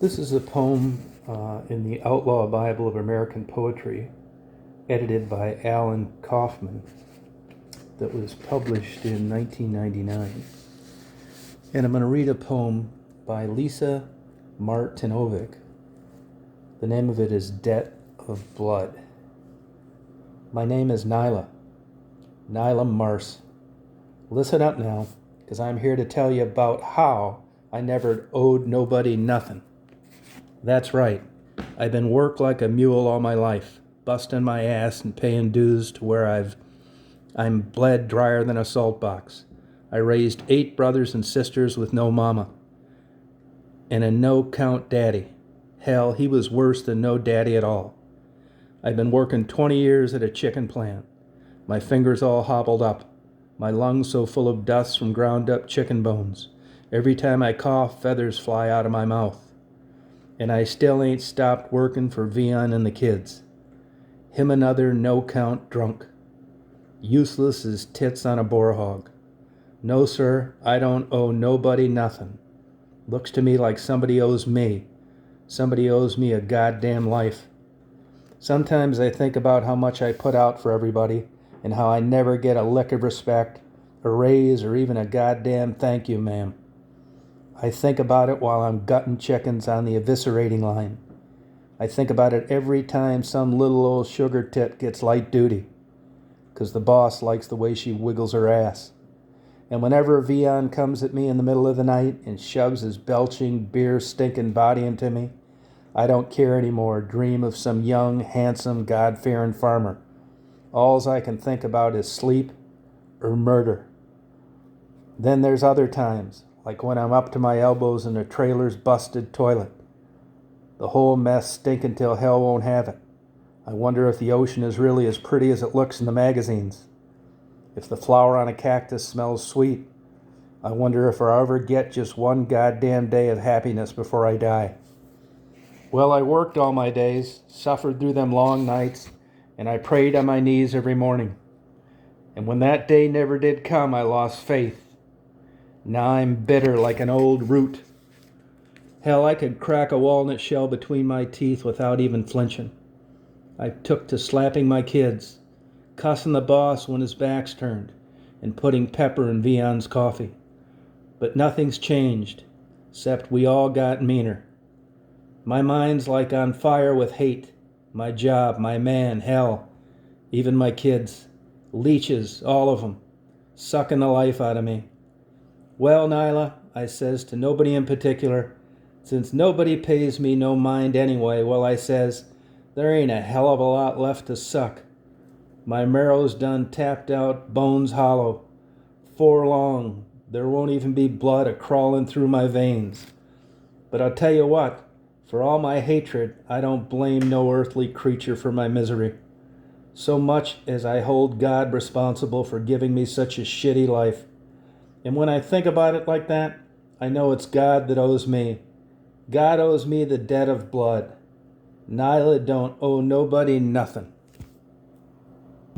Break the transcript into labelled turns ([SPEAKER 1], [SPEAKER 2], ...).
[SPEAKER 1] This is a poem in the Outlaw Bible of American Poetry, edited by Alan Kaufman, that was published in 1999. And I'm going to read a poem by Lisa Martinovic. The name of it is Debt of Blood. My name is Nyla Mars. Listen up now, because I'm here to tell you about how I never owed nobody nothing. That's right. I've been worked like a mule all my life, busting my ass and paying dues to where I'm bled drier than a salt box. I raised 8 brothers and sisters with no mama and a no-count daddy. Hell, he was worse than no daddy at all. I've been working 20 years at a chicken plant. My fingers all hobbled up, my lungs so full of dust from ground up chicken bones. Every time I cough, feathers fly out of my mouth. And I still ain't stopped working for Vion and the kids. Him another no-count drunk. Useless as tits on a boar hog. No, sir, I don't owe nobody nothing. Looks to me like somebody owes me. Somebody owes me a goddamn life. Sometimes I think about how much I put out for everybody and how I never get a lick of respect, a raise, or even a goddamn thank you, ma'am. I think about it while I'm gutting chickens on the eviscerating line. I think about it every time some little old sugar tit gets light duty, 'cause the boss likes the way she wiggles her ass. And whenever Vion comes at me in the middle of the night and shoves his belching, beer-stinking body into me, I don't care anymore, dream of some young, handsome, God-fearing farmer. Alls I can think about is sleep or murder. Then there's other times, like when I'm up to my elbows in a trailer's busted toilet. The whole mess stinking till hell won't have it. I wonder if the ocean is really as pretty as it looks in the magazines. If the flower on a cactus smells sweet. I wonder if I'll ever get just one goddamn day of happiness before I die. Well, I worked all my days, suffered through them long nights, and I prayed on my knees every morning. And when that day never did come, I lost faith. Now I'm bitter like an old root. Hell, I could crack a walnut shell between my teeth without even flinching. I took to slapping my kids, cussing the boss when his back's turned, and putting pepper in Vion's coffee. But nothing's changed, except we all got meaner. My mind's like on fire with hate. My job, my man, hell, even my kids. Leeches, all of them, sucking the life out of me. Well, Nyla, I says to nobody in particular, since nobody pays me no mind anyway, well, I says, there ain't a hell of a lot left to suck. My marrow's done tapped out, bones hollow. 4 long, there won't even be blood a-crawling through my veins. But I'll tell you what, for all my hatred, I don't blame no earthly creature for my misery. So much as I hold God responsible for giving me such a shitty life. And when I think about it like that, I know it's God that owes me. God owes me the debt of blood. Nyla don't owe nobody nothing.